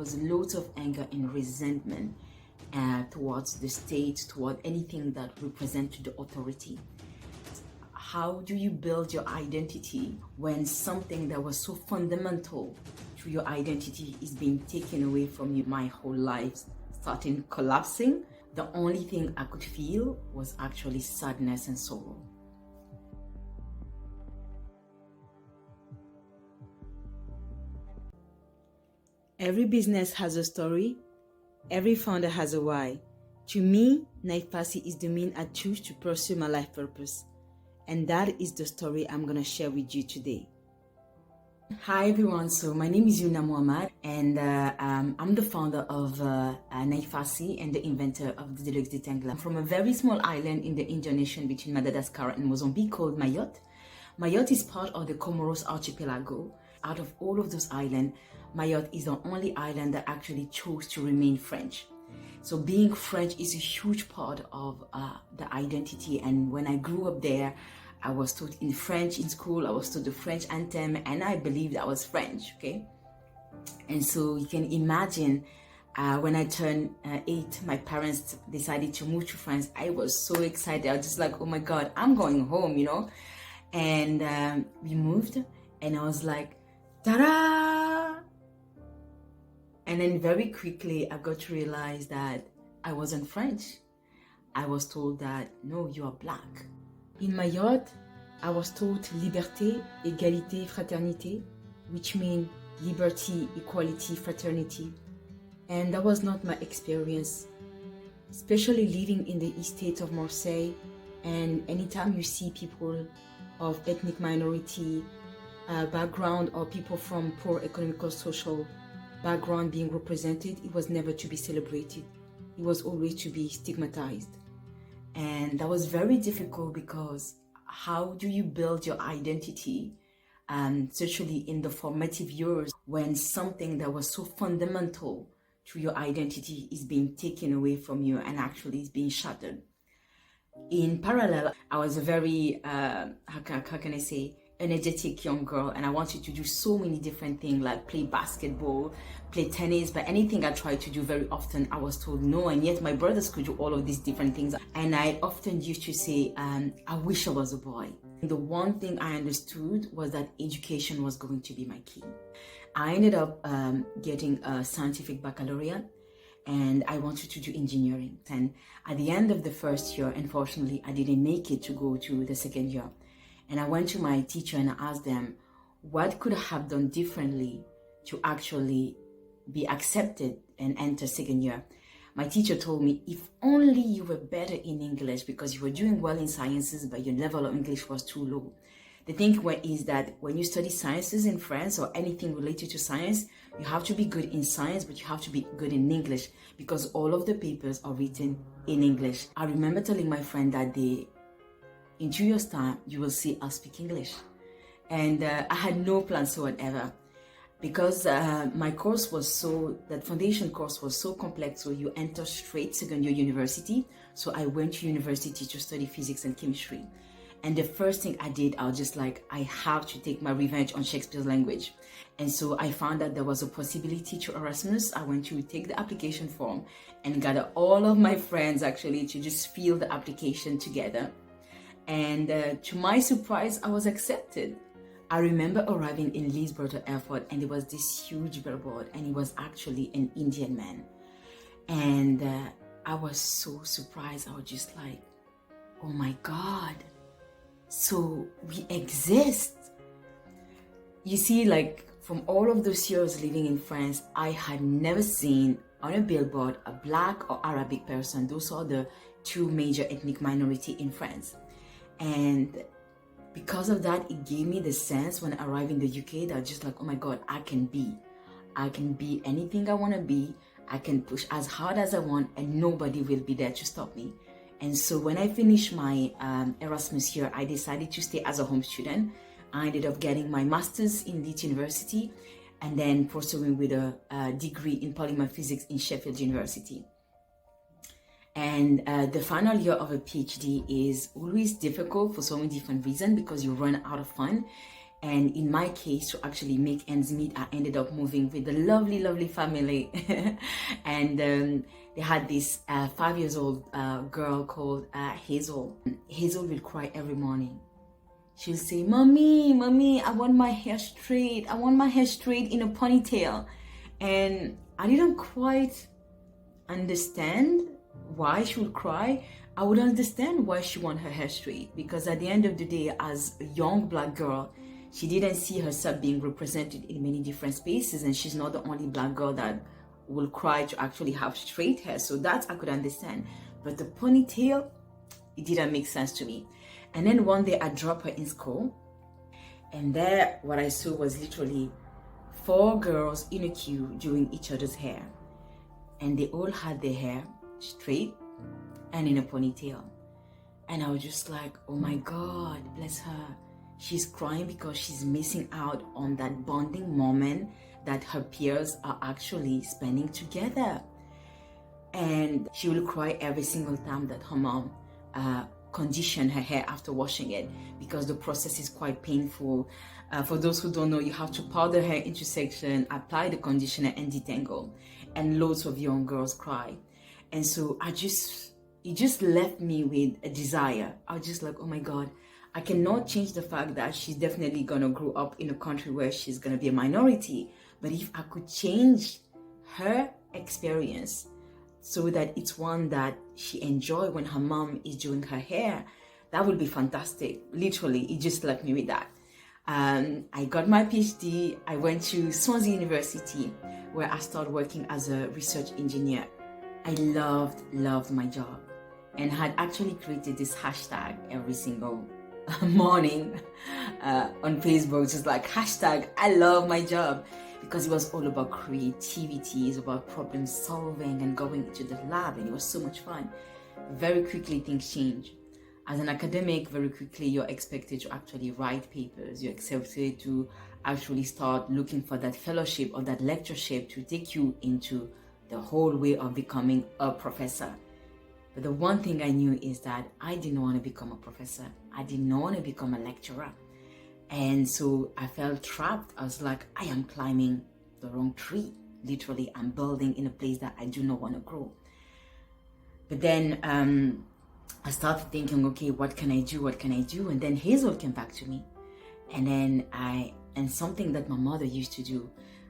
was loads of anger and resentment towards the state, toward anything that represented the authority. How do you build your identity when something that was so fundamental to your identity is being taken away from you? My whole life started collapsing. The only thing I could feel was actually sadness and sorrow. Every business has a story. Every founder has a why. To me, Nyfasi is the mean I choose to pursue my life purpose. And that is the story I'm going to share with you today. Hi everyone, so my name is Youmna Mouhamad, and I'm the founder of Nyfasi and the inventor of the Deluxe Detangler. I'm from a very small island in the Indian Ocean between Madagascar and Mozambique called Mayotte. Mayotte is part of the Comoros archipelago. Out of all of those islands, Mayotte is the only island that actually chose to remain French. So being French is a huge part of the identity, and when I grew up there, I was taught in French in school, I was taught the French anthem, and I believed I was French, okay? And so you can imagine when I turned 8, my parents decided to move to France. I was so excited. I was just like, oh my God, I'm going home, you know? And we moved, and I was like, ta-da! And then very quickly, I got to realize that I wasn't French. I was told that, no, you are black. In Mayotte, I was taught liberté, égalité, fraternité, which means liberty, equality, fraternity. And that was not my experience, especially living in the estate of Marseille. And anytime you see people of ethnic minority background or people from poor economical, social background being represented, it was never to be celebrated. It was always to be stigmatized. And that was very difficult because how do you build your identity, especially in the formative years when something that was so fundamental to your identity is being taken away from you and actually is being shattered? In parallel, I was a very, how can I say, energetic young girl, and I wanted to do so many different things like play basketball, play tennis, but anything I tried to do very often I was told no, and yet my brothers could do all of these different things. And I often used to say, I wish I was a boy. The one thing I understood was that education was going to be my key. I ended up getting a scientific baccalaureate, and I wanted to do engineering. And at the end of the first year, unfortunately, I didn't make it to go to the second year. And I went to my teacher and I asked them, what could I have done differently to actually be accepted and enter second year? My teacher told me, if only you were better in English, because you were doing well in sciences, but your level of English was too low. The thing is that when you study sciences in France or anything related to science, you have to be good in science, but you have to be good in English because all of the papers are written in English. I remember telling my friend that day, in 2 years' time, you will see us speak English. And I had no plans whatsoever because my course was that foundation course was so complex, so you enter straight second year university. So I went to university to study physics and chemistry. And the first thing I did, I was just like, I have to take my revenge on Shakespeare's language. And so I found that there was a possibility to Erasmus. I went to take the application form and gathered all of my friends actually to just fill the application together. And to my surprise, I was accepted. I remember arriving in Lisbon Airport, and there was this huge billboard, and it was actually an Indian man. And I was so surprised. I was just like, oh my God, so we exist. You see, like from all of those years living in France, I had never seen on a billboard a black or Arabic person. Those are the two major ethnic minorities in France. And because of that, it gave me the sense when I arrived in the UK that I was just like, oh my God, I can be anything I want to be. I can push as hard as I want and nobody will be there to stop me. And so when I finished my Erasmus year, I decided to stay as a home student. I ended up getting my master's in Leeds University and then pursuing with a degree in polymer physics in Sheffield University. And the final year of a PhD is always difficult for so many different reasons because you run out of fund. And in my case, to actually make ends meet, I ended up moving with a lovely, lovely family. And they had this 5 years old girl called Hazel. Hazel will cry every morning. She'll say, "Mommy, mommy, I want my hair straight. I want my hair straight in a ponytail." And I didn't quite understand why she would cry. I would understand why she want her hair straight, because at the end of the day, as a young Black girl, she didn't see herself being represented in many different spaces, and she's not the only Black girl that will cry to actually have straight hair. So that I could understand. But the ponytail, it didn't make sense to me. And then one day I dropped her in school, and there what I saw was literally 4 girls in a queue doing each other's hair. And they all had their hair straight and in a ponytail. And I was just like, oh my God, bless her. She's crying because she's missing out on that bonding moment that her peers are actually spending together. And she will cry every single time that her mom condition her hair after washing it, because the process is quite painful. For those who don't know, you have to powder hair into section, apply the conditioner and detangle, and loads of young girls cry. And so it just left me with a desire. I was just like, oh my God, I cannot change the fact that she's definitely gonna grow up in a country where she's gonna be a minority. But if I could change her experience so that it's one that she enjoys when her mom is doing her hair, that would be fantastic. Literally, it just left me with that. I got my PhD. I went to Swansea University, where I started working as a research engineer. I loved my job, and had actually created this hashtag every single morning on Facebook, just like hashtag I love my job, because it was all about creativity, it's about problem solving and going into the lab, and it was so much fun. Very quickly things change. As an academic, very quickly you're expected to actually write papers, you're expected to actually start looking for that fellowship or that lectureship to take you into the whole way of becoming a professor. But the one thing I knew is that I didn't want to become a professor. I did not want to become a lecturer. And so I felt trapped. I was like, I am climbing the wrong tree. Literally, I'm building in a place that I do not want to grow. But then I started thinking, okay, what can I do? What can I do? And then Hazel came back to me. And then and something that my mother used to do.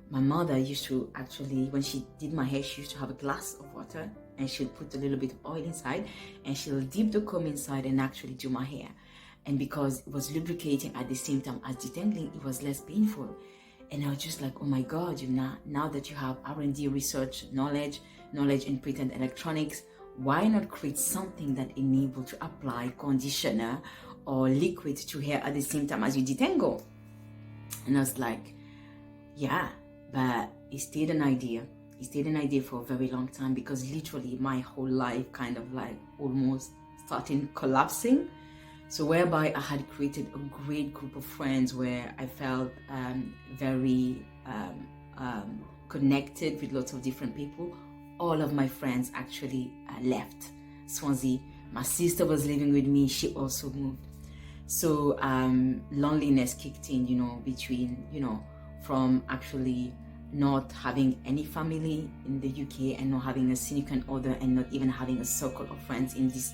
My mother used to actually, when she did my hair, she used to have a glass of water, and she'll put a little bit of oil inside, and she'll dip the comb inside and actually do my hair. And because it was lubricating at the same time as detangling, it was less painful. And I was just like, oh my God, now that you have R&D research knowledge in printed electronics, why not create something that enables to apply conditioner or liquid to hair at the same time as you detangle? And I was like, yeah, but it stayed an idea. It stayed an idea for a very long time, because literally my whole life kind of like almost started collapsing. So whereby I had created a great group of friends where I felt very connected with lots of different people. All of my friends actually left Swansea. My sister was living with me. She also moved. So loneliness kicked in, between, from actually not having any family in the UK and not having a significant other and not even having a circle of friends in this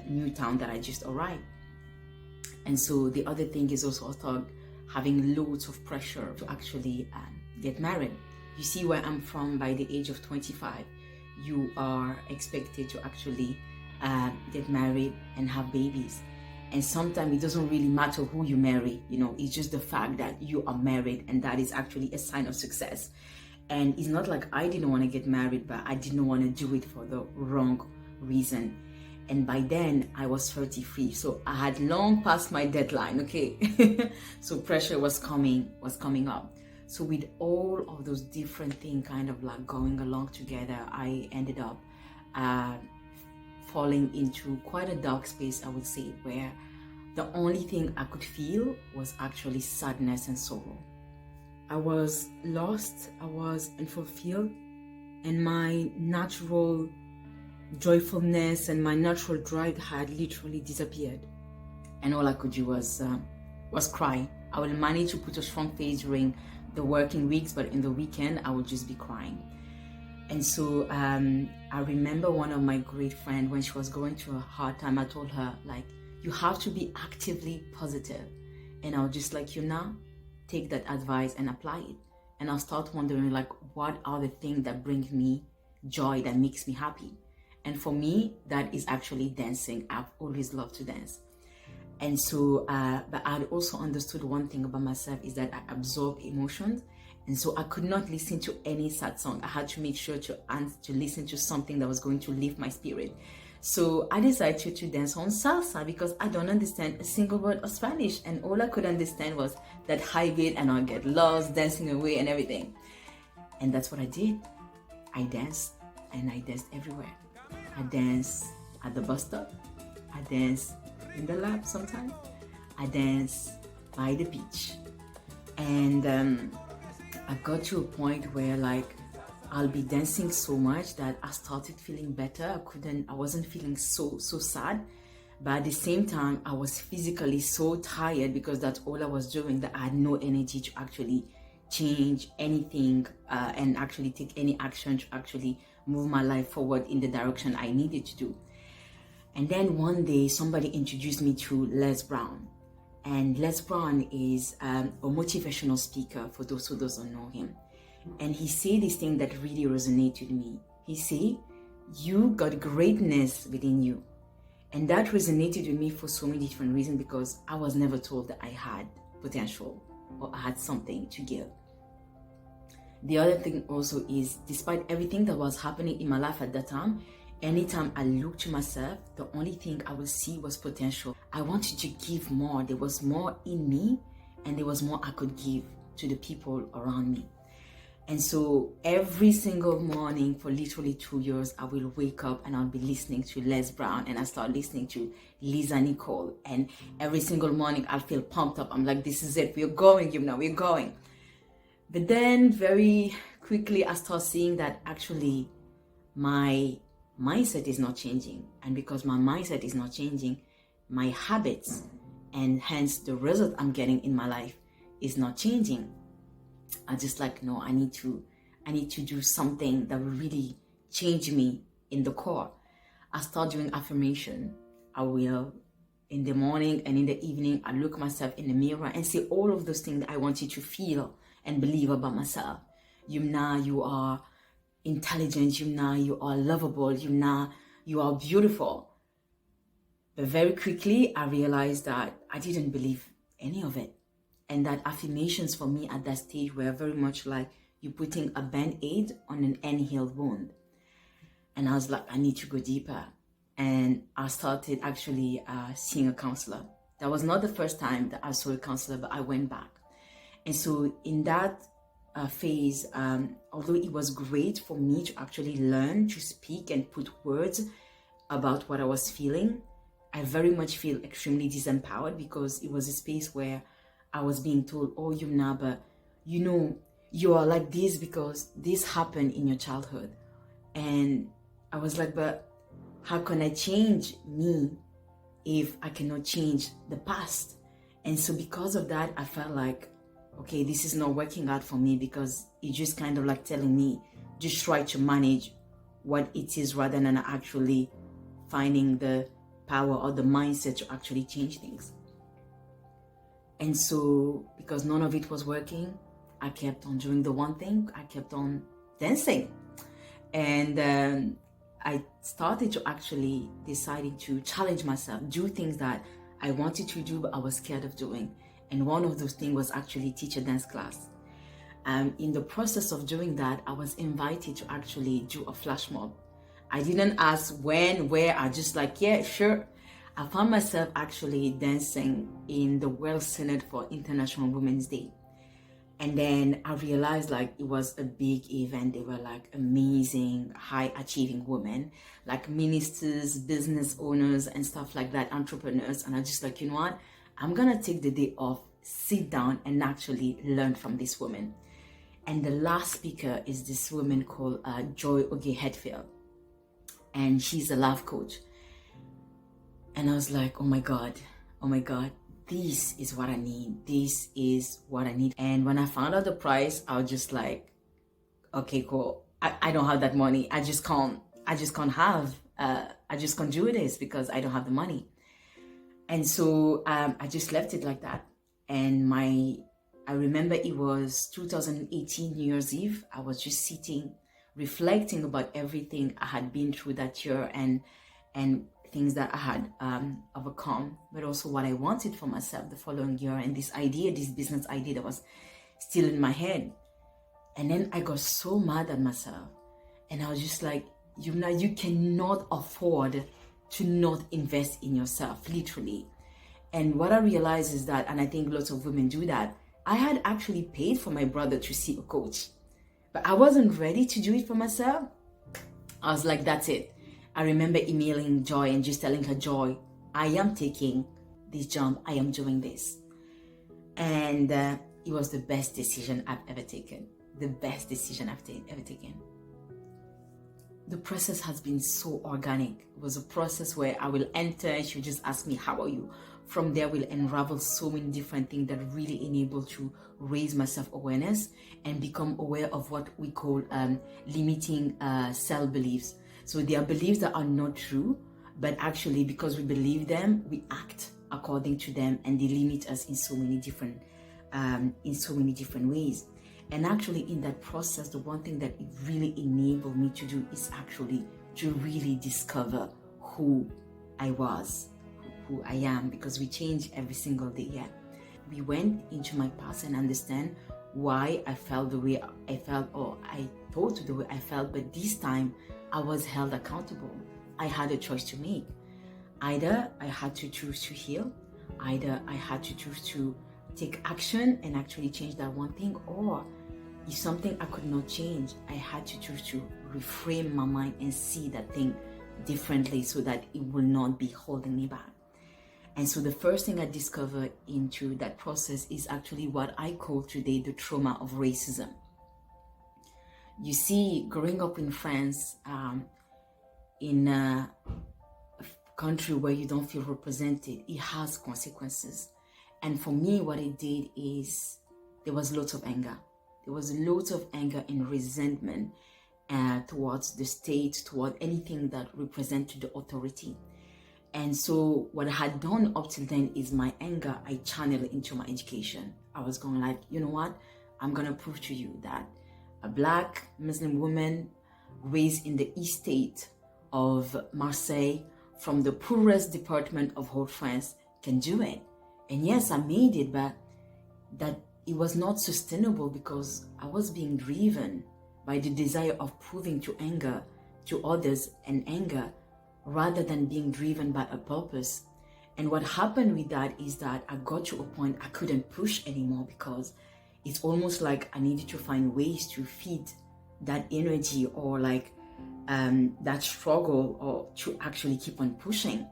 new town that I just arrived. And so the other thing is also I started having loads of pressure to actually get married. You see where I'm from, by the age of 25, you are expected to actually get married and have babies. And sometimes it doesn't really matter who you marry, it's just the fact that you are married, and that is actually a sign of success. And it's not like I didn't want to get married, but I didn't want to do it for the wrong reason. And by then I was 33, so I had long passed my deadline, okay? So pressure was coming up. So with all of those different things kind of like going along together, I ended up falling into quite a dark space, I would say, where the only thing I could feel was actually sadness and sorrow. I was lost, I was unfulfilled, and my natural joyfulness and my natural drive had literally disappeared. And all I could do was cry. I will manage to put a strong face during the working weeks, but in the weekend, I will just be crying. And so I remember one of my great friends, when she was going through a hard time, I told her, like, you have to be actively positive. And I was just like, Youmna, take that advice and apply it. And I'll start wondering, like, what are the things that bring me joy, that makes me happy? And for me, that is actually dancing. I've always loved to dance. And so, but I also understood one thing about myself, is that I absorb emotions. And so I could not listen to any sad song. I had to make sure to listen to something that was going to lift my spirit. So I decided to dance on salsa, because I don't understand a single word of Spanish. And all I could understand was that high beat, and I'll get lost dancing away and everything. And that's what I did. I danced, and I danced everywhere. I danced at the bus stop. I danced in the lab sometimes. I danced by the beach. And I got to a point where, like, I'll be dancing so much that I started feeling better. I wasn't feeling so sad. But at the same time, I was physically so tired, because that's all I was doing, that I had no energy to actually change anything and actually take any action to actually move my life forward in the direction I needed to do. And then one day, somebody introduced me to Les Brown. And Les Brown is a motivational speaker, for those who don't know him. And he said this thing that really resonated with me. He said, you got greatness within you. And that resonated with me for so many different reasons, because I was never told that I had potential or I had something to give. The other thing also is, despite everything that was happening in my life at that time, anytime I looked to myself, the only thing I would see was potential. I wanted to give more. There was more in me, and there was more I could give to the people around me. And so every single morning for literally 2 years, I will wake up and I'll be listening to Les Brown, and I start listening to Lisa Nicole. And every single morning I'll feel pumped up. I'm like, this is it. We're going, Youmna, we're going. But then very quickly I start seeing that actually my mindset is not changing. And because my mindset is not changing, my habits, and hence the result I'm getting in my life, is not changing. I just like, no, I need to do something that will really change me in the core. I start doing affirmation. I will, in the morning and in the evening, I look myself in the mirror and say all of those things that I want you to feel and believe about myself. Youmna, you are intelligent. Youmna, you are lovable. Youmna, you are beautiful. But very quickly, I realized that I didn't believe any of it. And that affirmations for me at that stage were very much like you putting a band-aid on an unhealed wound. And I was like, I need to go deeper. And I started actually seeing a counselor. That was not the first time that I saw a counselor, but I went back. And so in that phase, although it was great for me to actually learn to speak and put words about what I was feeling, I very much feel extremely disempowered, because it was a space where I was being told, oh, Youmna, but you know, you are like this because this happened in your childhood. And I was like, but how can I change me if I cannot change the past? And so because of that, I felt like, okay, this is not working out for me, because it's just kind of like telling me, just try to manage what it is rather than actually finding the power or the mindset to actually change things. And so, because none of it was working, I kept on doing the one thing. I kept on dancing. And I started to actually deciding to challenge myself, do things that I wanted to do, but I was scared of doing. And one of those things was actually teach a dance class. In the process of doing that, I was invited to actually do a flash mob. I didn't ask when, where, I just like, yeah, sure. I found myself actually dancing in the World Synod for International Women's Day. And then I realized like it was a big event. They were like amazing, high achieving women, like ministers, business owners and stuff like that, entrepreneurs. And I just like, you know what? I'm going to take the day off, sit down and actually learn from this woman. And the last speaker is this woman called Joy Oge-Hetfield. And she's a life coach. And I was like, oh my God, this is what I need. This is what I need. And when I found out the price, I was just like, okay, cool. I don't have that money. I just can't do this because I don't have the money. And so I just left it like that. And I remember it was 2018 New Year's Eve. I was just sitting, reflecting about everything I had been through that year and things that I had overcome, but also what I wanted for myself the following year, and this business idea that was still in my head. And then I got so mad at myself, and I was just like, Youmna, you cannot afford to not invest in yourself, literally. And what I realized is that, and I think lots of women do that, I had actually paid for my brother to see a coach, but I wasn't ready to do it for myself. I was like, that's it. I remember emailing Joy and just telling her, Joy, I am taking this jump. I am doing this. And it was the best decision I've ever taken. The best decision I've ever taken. The process has been so organic. It was a process where I will enter and she'll just ask me, how are you? From there, we'll unravel so many different things that really enable to raise my self-awareness and become aware of what we call limiting self-beliefs. So there are beliefs that are not true, but actually because we believe them, we act according to them, and they limit us in so many different ways. And actually in that process, the one thing that it really enabled me to do is actually to really discover who I was, who I am, because we change every single day. Yeah, we went into my past and understand why I felt the way I felt, or I thought the way I felt, but this time I was held accountable. I had a choice to make. Either I had to choose to heal, either I had to choose to take action and actually change that one thing, or if something I could not change, I had to choose to reframe my mind and see that thing differently so that it will not be holding me back. And so the first thing I discovered into that process is actually what I call today the trauma of racism. You see, growing up in France, in a country where you don't feel represented, it has consequences. And for me, what it did is there was lots of anger. There was lots of anger and resentment towards the state, toward anything that represented the authority. And so what I had done up till then is my anger, I channeled into my education. I was going like, you know what? I'm going to prove to you that a Black Muslim woman raised in the east state of Marseille from the poorest department of whole France can do it. And yes, I made it, but that it was not sustainable because I was being driven by the desire of proving to others and anger rather than being driven by a purpose. And what happened with that is that I got to a point I couldn't push anymore because it's almost like I needed to find ways to feed that energy or like that struggle or to actually keep on pushing.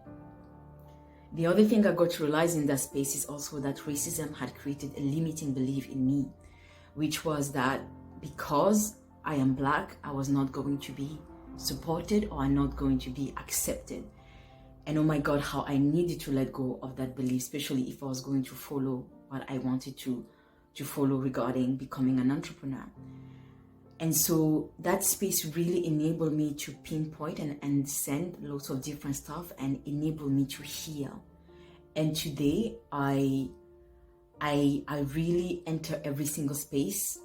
The other thing I got to realize in that space is also that racism had created a limiting belief in me, which was that because I am Black, I was not going to be supported or I'm not going to be accepted. And oh my God, how I needed to let go of that belief, especially if I was going to follow what I wanted to follow regarding becoming an entrepreneur. And so that space really enabled me to pinpoint and send lots of different stuff and enable me to heal. And today I really enter every single space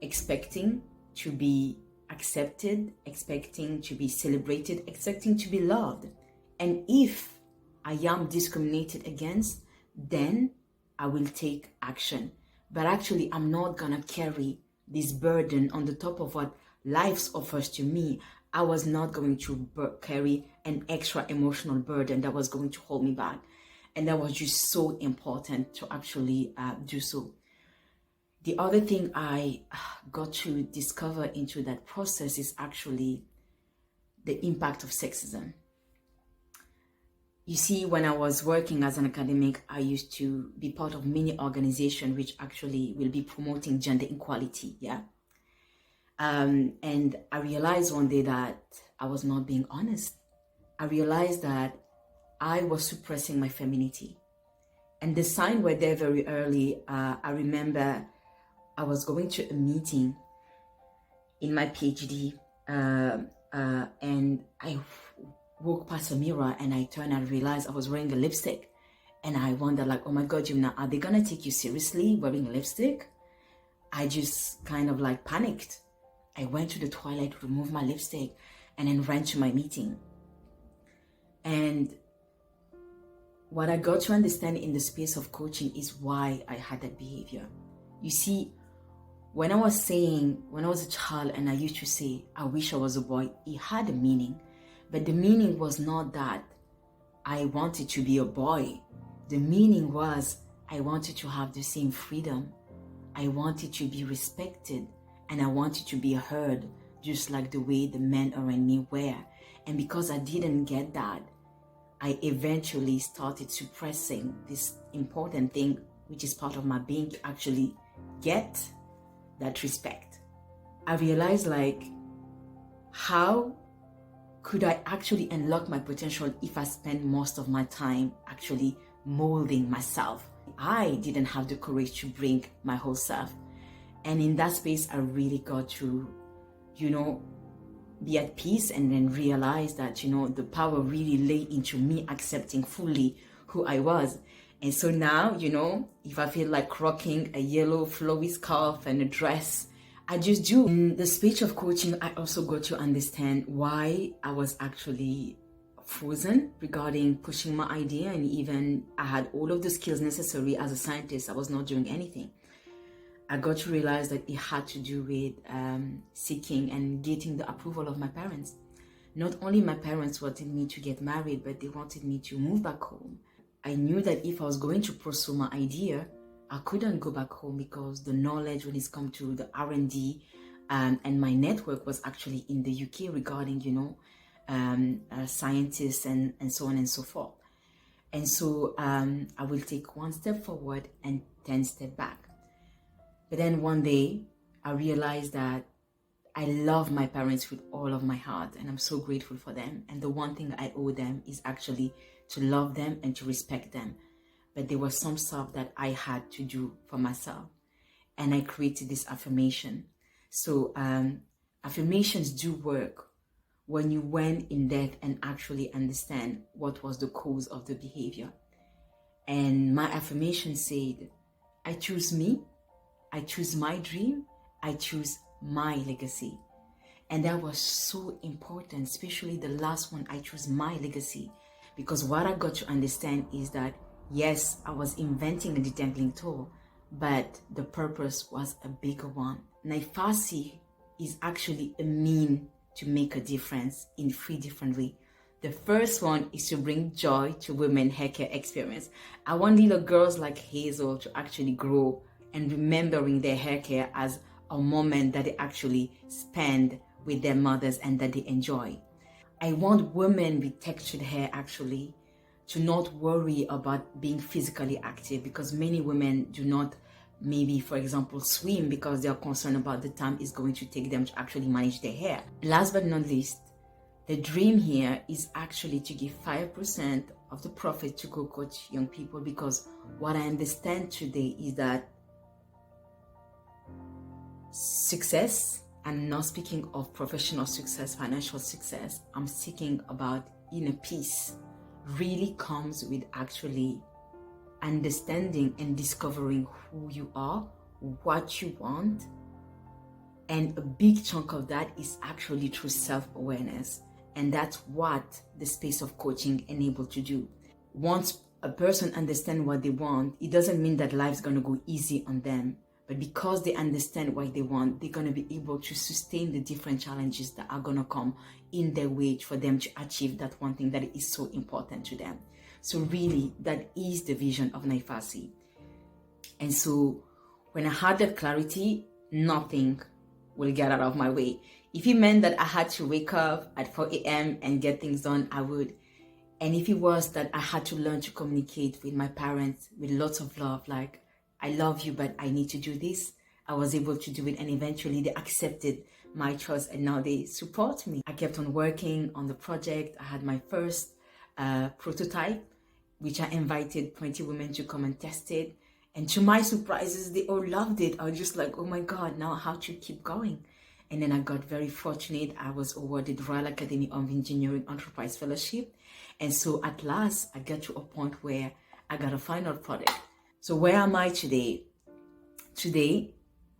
expecting to be accepted, expecting to be celebrated, expecting to be loved. And if I am discriminated against, then I will take action. But actually, I'm not gonna carry this burden on the top of what life offers to me. I was not going to carry an extra emotional burden that was going to hold me back. And that was just so important to actually do so. The other thing I got to discover into that process is actually the impact of sexism. You see, when I was working as an academic, I used to be part of many organizations which actually will be promoting gender equality, yeah? And I realized one day that I was not being honest. I realized that I was suppressing my femininity. And the signs were there very early. I remember I was going to a meeting in my PhD, and I walked past a mirror and I turned and realized I was wearing a lipstick. And I wondered, like, oh my God, Youmna, are they gonna take you seriously wearing lipstick? I just kind of like panicked. I went to the toilet, removed my lipstick, and then ran to my meeting. And what I got to understand in the space of coaching is why I had that behavior. You see, when I was a child and I used to say, I wish I was a boy, it had a meaning. But the meaning was not that I wanted to be a boy. The meaning was I wanted to have the same freedom. I wanted to be respected, and I wanted to be heard, just like the way the men around me were. And because I didn't get that, I eventually started suppressing this important thing, which is part of my being, to actually get that respect. I realized, like, how could I actually unlock my potential if I spent most of my time actually molding myself? I didn't have the courage to bring my whole self. And in that space, I really got to, be at peace, and then realize that, the power really lay into me accepting fully who I was. And so now, if I feel like rocking a yellow flowy scarf and a dress, I just do. In the space of coaching, I also got to understand why I was actually frozen regarding pushing my idea, and even I had all of the skills necessary as a scientist. I was not doing anything. I got to realize that it had to do with seeking and getting the approval of my parents. Not only my parents wanted me to get married, but they wanted me to move back home. I knew that if I was going to pursue my idea, I couldn't go back home because the knowledge when it's come to the R&D and my network was actually in the UK regarding, scientists and so on and so forth. And so I will take one step forward and 10 steps back. But then one day I realized that I love my parents with all of my heart, and I'm so grateful for them. And the one thing I owe them is actually to love them and to respect them. But there was some stuff that I had to do for myself. And I created this affirmation. So affirmations do work when you went in depth and actually understand what was the cause of the behavior. And my affirmation said, I choose me, I choose my dream, I choose my legacy. And that was so important, especially the last one, I choose my legacy. Because what I got to understand is that, yes, I was inventing a detangling tool, but the purpose was a bigger one. Nyfasi is actually a mean to make a difference in 3 different ways. The first one is to bring joy to women haircare experience. I want little girls like Hazel to actually grow and remembering their haircare as a moment that they actually spend with their mothers and that they enjoy. I want women with textured hair actually to not worry about being physically active, because many women do not, maybe for example, swim because they are concerned about the time it's going to take them to actually manage their hair. Last but not least, the dream here is actually to give 5% of the profit to go coach young people, because what I understand today is that success, I'm not speaking of professional success, financial success, I'm speaking about inner peace, really comes with actually understanding and discovering who you are, what you want. And a big chunk of that is actually through self-awareness. And that's what the space of coaching enables to do. Once a person understands what they want, it doesn't mean that life's going to go easy on them. But because they understand what they want, they're going to be able to sustain the different challenges that are going to come in their way for them to achieve that one thing that is so important to them. So really, that is the vision of Nyfasi. And so when I had that clarity, nothing will get out of my way. If it meant that I had to wake up at 4 a.m. and get things done, I would. And if it was that I had to learn to communicate with my parents with lots of love, like, I love you, but I need to do this, I was able to do it. And eventually they accepted my choice and now they support me. I kept on working on the project. I had my first prototype, which I invited 20 women to come and test it. And to my surprises, they all loved it. I was just like, oh my God, now how to keep going? And then I got very fortunate. I was awarded Royal Academy of Engineering Enterprise Fellowship. And so at last, I got to a point where I got a final product. So where am I today? Today,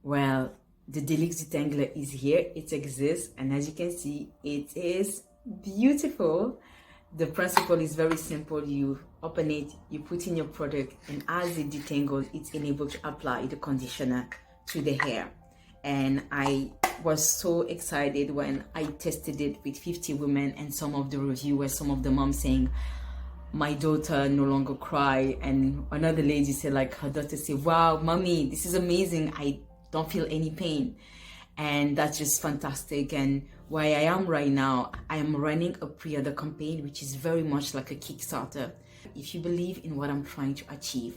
well, the Deluxe Detangler is here. It exists. And as you can see, it is beautiful. The principle is very simple. You open it, you put in your product, and as it detangles, it's enabled to apply the conditioner to the hair. And I was so excited when I tested it with 50 women, and some of the reviewers, some of the moms saying, my daughter no longer cry. And another lady said, like, her daughter said, wow, mommy, this is amazing. I don't feel any pain. And that's just fantastic. And where I am right now, I am running a pre-order campaign, which is very much like a Kickstarter. If you believe in what I'm trying to achieve,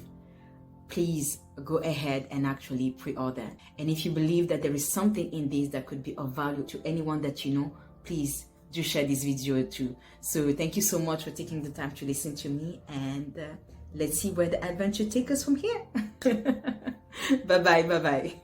please go ahead and actually pre-order. And if you believe that there is something in this that could be of value to anyone that you know, please do share this video too. So thank you so much for taking the time to listen to me, and let's see where the adventure takes us from here. Bye-bye.